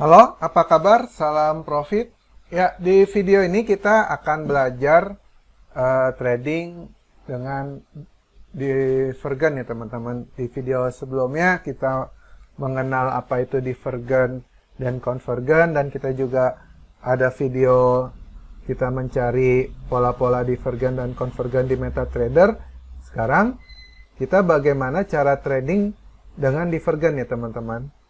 Halo, apa kabar? Salam profit. Ya, di video ini kita akan belajar trading dengan divergen ya teman-teman. Di video sebelumnya kita mengenal apa itu divergen dan konvergen, dan kita juga ada video kita mencari pola-pola divergen dan konvergen di MetaTrader. Sekarang kita bagaimana cara trading dengan divergen ya teman-teman.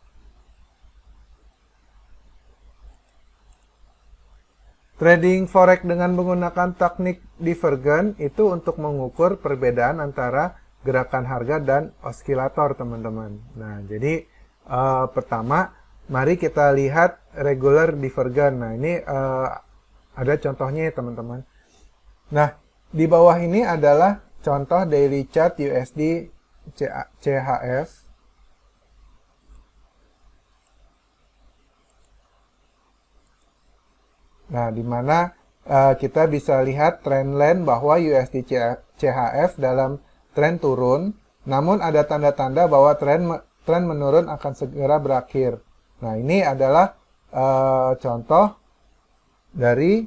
Trading forex dengan menggunakan teknik divergen itu untuk mengukur perbedaan antara gerakan harga dan osilator, teman-teman. Nah, jadi pertama, mari kita lihat regular divergen. Nah, ini ada contohnya ya, teman-teman. Nah, di bawah ini adalah contoh daily chart USD CHF. Nah, di mana kita bisa lihat trendline bahwa USD CHF dalam tren turun, namun ada tanda-tanda bahwa tren menurun akan segera berakhir. Nah, ini adalah contoh dari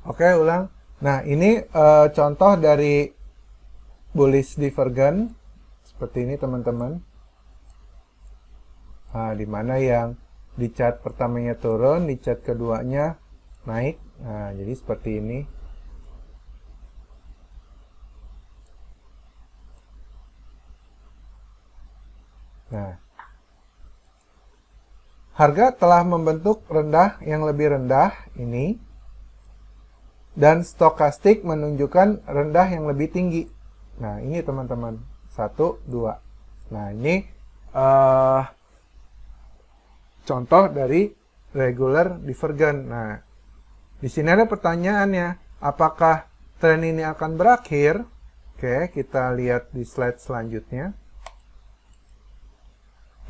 Oke, ulang. Nah, ini contoh dari bullish divergen seperti ini, teman-teman. Nah, di mana yang di chart pertamanya turun, di chart keduanya naik. Nah, jadi seperti ini. Nah, harga telah membentuk rendah yang lebih rendah ini, dan stokastik menunjukkan rendah yang lebih tinggi. Nah, ini teman-teman, 1, 2. Nah, ini contoh dari regular divergen. Nah, di sini ada pertanyaannya, apakah tren ini akan berakhir? Oke, kita lihat di slide selanjutnya.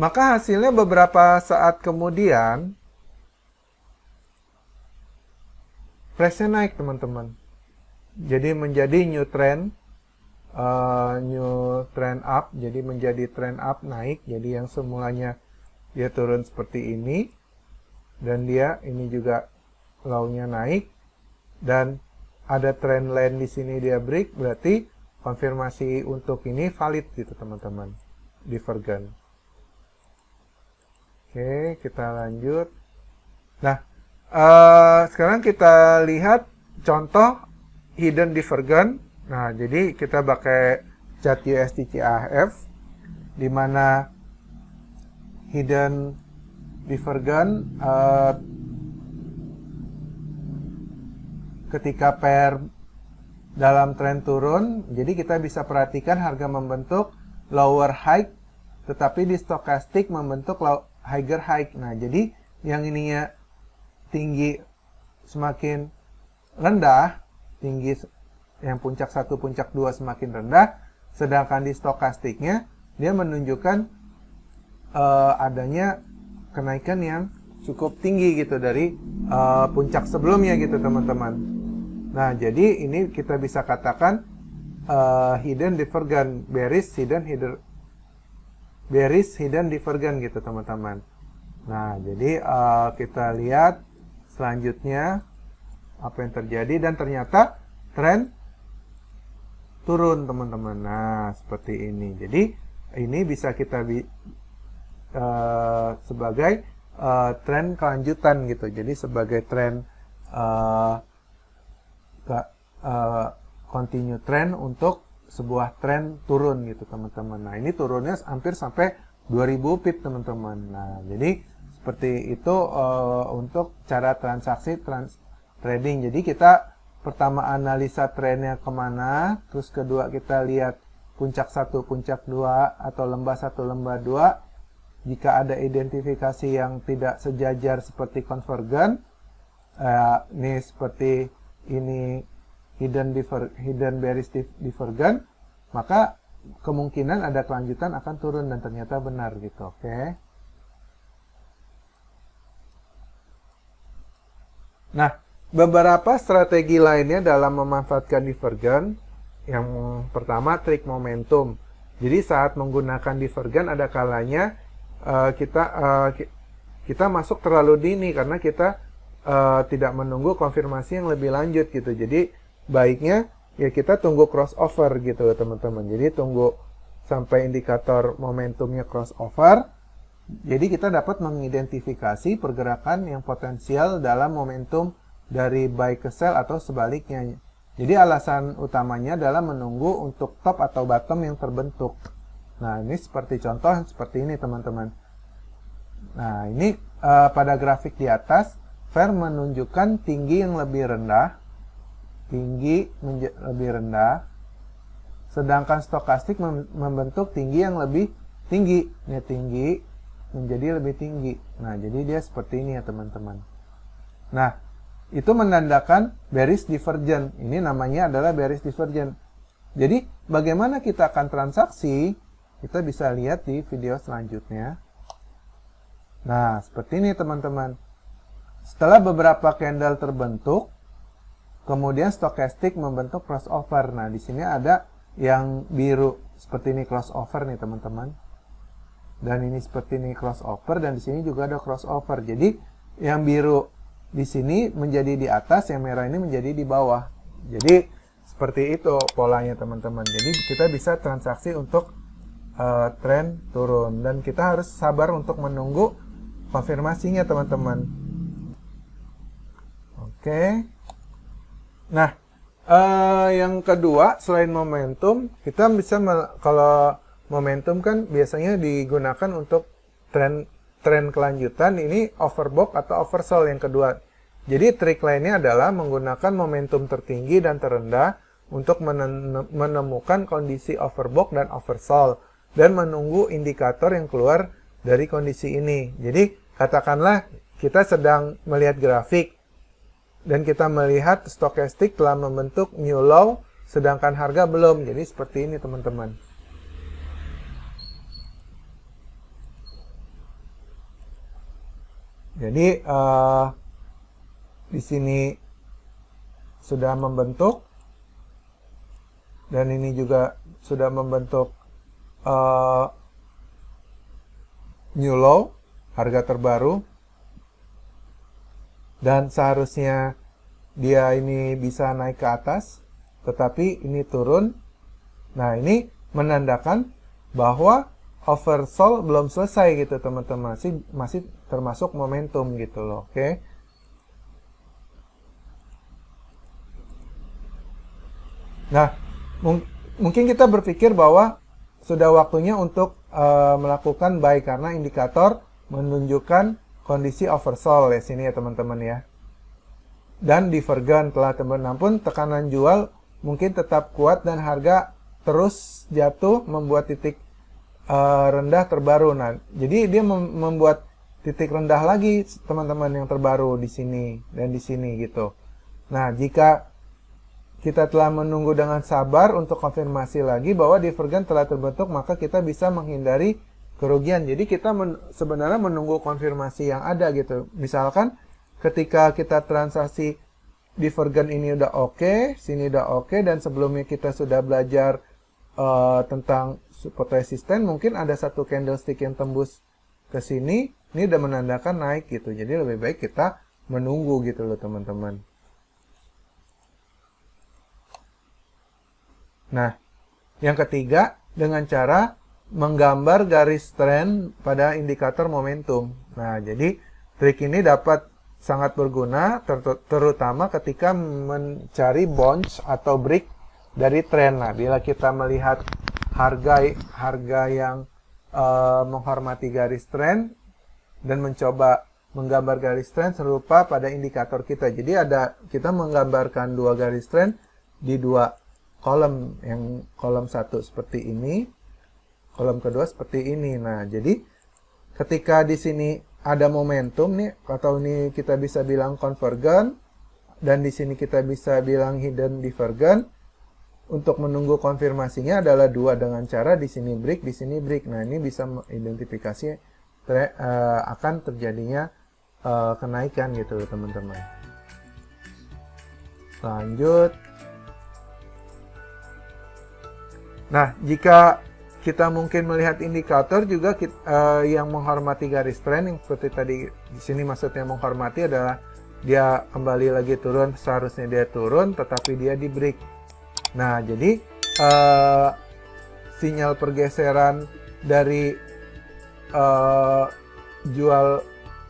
Maka hasilnya beberapa saat kemudian price-nya naik, teman-teman. Jadi menjadi new trend up, jadi menjadi trend up, naik. Jadi yang semulanya dia turun seperti ini, dan dia ini juga low-nya naik, dan ada trend line di sini dia break, berarti konfirmasi untuk ini valid gitu, teman-teman, divergen. Oke, kita lanjut. Nah, sekarang kita lihat contoh hidden divergen. Nah, jadi kita pakai chart USD CHF, di mana hidden divergen ketika pair dalam tren turun, jadi kita bisa perhatikan harga membentuk lower high, tetapi di stokastik membentuk higher high. Nah, jadi yang ininya tinggi semakin rendah, tinggi yang puncak 1, puncak 2 semakin rendah, sedangkan di stokastiknya dia menunjukkan adanya kenaikan yang cukup tinggi gitu dari puncak sebelumnya gitu, teman-teman. Nah, jadi ini kita bisa katakan hidden divergen, bearish hidden divergen gitu, teman-teman. Nah, jadi kita lihat selanjutnya apa yang terjadi, dan ternyata tren turun, teman-teman. Nah, seperti ini. Jadi ini bisa kita sebagai tren kelanjutan gitu. Jadi sebagai tren continue trend untuk sebuah tren turun gitu, teman-teman. Nah, ini turunnya hampir sampai 2000 pip, teman-teman. Nah, jadi seperti itu untuk cara transaksi trading. Jadi kita pertama analisa trennya kemana, terus kedua kita lihat puncak 1, puncak 2, atau lembah 1, lembah 2. Jika ada identifikasi yang tidak sejajar seperti convergen, ini seperti ini hidden bearish divergent, maka kemungkinan ada kelanjutan akan turun dan ternyata benar gitu. Oke. Nah, beberapa strategi lainnya dalam memanfaatkan divergen. Yang pertama, trik momentum. Jadi saat menggunakan divergen ada kalanya kita masuk terlalu dini karena kita tidak menunggu konfirmasi yang lebih lanjut gitu. Jadi baiknya ya kita tunggu crossover gitu teman-teman. Jadi tunggu sampai indikator momentumnya crossover. Jadi kita dapat mengidentifikasi pergerakan yang potensial dalam momentum dari buy ke sell atau sebaliknya. Jadi alasan utamanya adalah menunggu untuk top atau bottom yang terbentuk. Nah, ini seperti contoh seperti ini teman-teman. Nah, ini pada grafik di atas, FAIR menunjukkan tinggi yang lebih rendah, lebih rendah, sedangkan stokastik membentuk tinggi yang lebih tinggi. Ini tinggi menjadi lebih tinggi. Nah, jadi dia seperti ini ya teman-teman. Nah, itu menandakan bearish divergent. Ini namanya adalah bearish divergent. Jadi, bagaimana kita akan transaksi? Kita bisa lihat di video selanjutnya. Nah, seperti ini teman-teman. Setelah beberapa candle terbentuk, kemudian stokastik membentuk crossover. Nah, di sini ada yang biru seperti ini crossover nih teman-teman. Dan ini seperti ini crossover, dan di sini juga ada crossover. Jadi yang biru di sini menjadi di atas, yang merah ini menjadi di bawah. Jadi seperti itu polanya teman-teman. Jadi kita bisa transaksi untuk tren turun, dan kita harus sabar untuk menunggu konfirmasinya teman-teman. Oke. Nah, yang kedua selain momentum, kita bisa kalau momentum kan biasanya digunakan untuk tren kelanjutan. Ini overbought atau oversold yang kedua. Jadi trik lainnya adalah menggunakan momentum tertinggi dan terendah untuk menemukan kondisi overbought dan oversold dan menunggu indikator yang keluar dari kondisi ini. Jadi katakanlah kita sedang melihat grafik dan kita melihat stokastik telah membentuk new low sedangkan harga belum. Jadi seperti ini teman-teman. Jadi di sini sudah membentuk, dan ini juga sudah membentuk new low, harga terbaru, dan seharusnya dia ini bisa naik ke atas, tetapi ini turun. Nah, ini menandakan bahwa oversold belum selesai gitu teman-teman, masih termasuk momentum gitu loh. Oke. Nah, mungkin kita berpikir bahwa sudah waktunya untuk melakukan buy karena indikator menunjukkan kondisi oversold ya sini ya teman-teman ya. Dan divergent telah teman-teman, pun tekanan jual mungkin tetap kuat dan harga terus jatuh membuat titik rendah terbaru. Nah, jadi dia membuat titik rendah lagi teman-teman yang terbaru di sini dan di sini gitu. Nah, jika kita telah menunggu dengan sabar untuk konfirmasi lagi bahwa divergent telah terbentuk, maka kita bisa menghindari kerugian. Jadi kita sebenarnya menunggu konfirmasi yang ada gitu. Misalkan ketika kita transaksi divergent ini udah oke, sini udah oke, dan sebelumnya kita sudah belajar tentang support resisten, mungkin ada satu candlestick yang tembus ke sini, ini udah menandakan naik gitu. Jadi lebih baik kita menunggu gitu loh teman-teman. Nah, yang ketiga dengan cara menggambar garis tren pada indikator momentum. Nah, jadi trik ini dapat sangat berguna terutama ketika mencari bounce atau break dari tren. Nah, bila kita melihat harga yang menghormati garis tren dan mencoba menggambar garis tren serupa pada indikator kita. Jadi kita menggambarkan dua garis tren di dua kolom, yang kolom 1 seperti ini, kolom kedua seperti ini. Nah, jadi ketika di sini ada momentum nih, atau ini kita bisa bilang convergent, dan di sini kita bisa bilang hidden divergent. Untuk menunggu konfirmasinya adalah dua, dengan cara di sini break, di sini break. Nah, ini bisa mengidentifikasi akan terjadinya kenaikan gitu teman-teman. Lanjut. Nah, jika kita mungkin melihat indikator juga yang menghormati garis tren, yang seperti tadi di sini maksudnya menghormati adalah dia kembali lagi turun, seharusnya dia turun tetapi dia di break. Nah, jadi sinyal pergeseran dari jual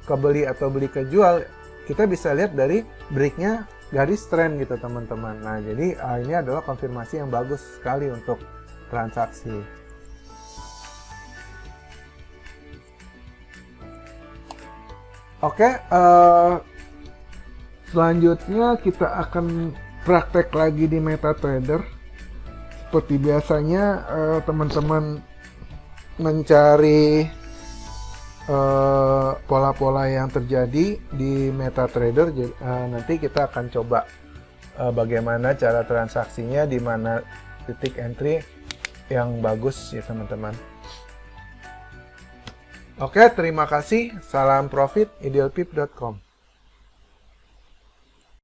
ke beli atau beli ke jual kita bisa lihat dari breaknya garis tren gitu teman-teman. Nah, jadi ini adalah konfirmasi yang bagus sekali untuk transaksi. Oke, selanjutnya kita akan praktek lagi di MetaTrader. Seperti biasanya teman-teman mencari pola-pola yang terjadi di MetaTrader. Nanti kita akan coba bagaimana cara transaksinya, di mana titik entry yang bagus ya teman-teman. Oke, terima kasih. Salam profit, idealpip.com.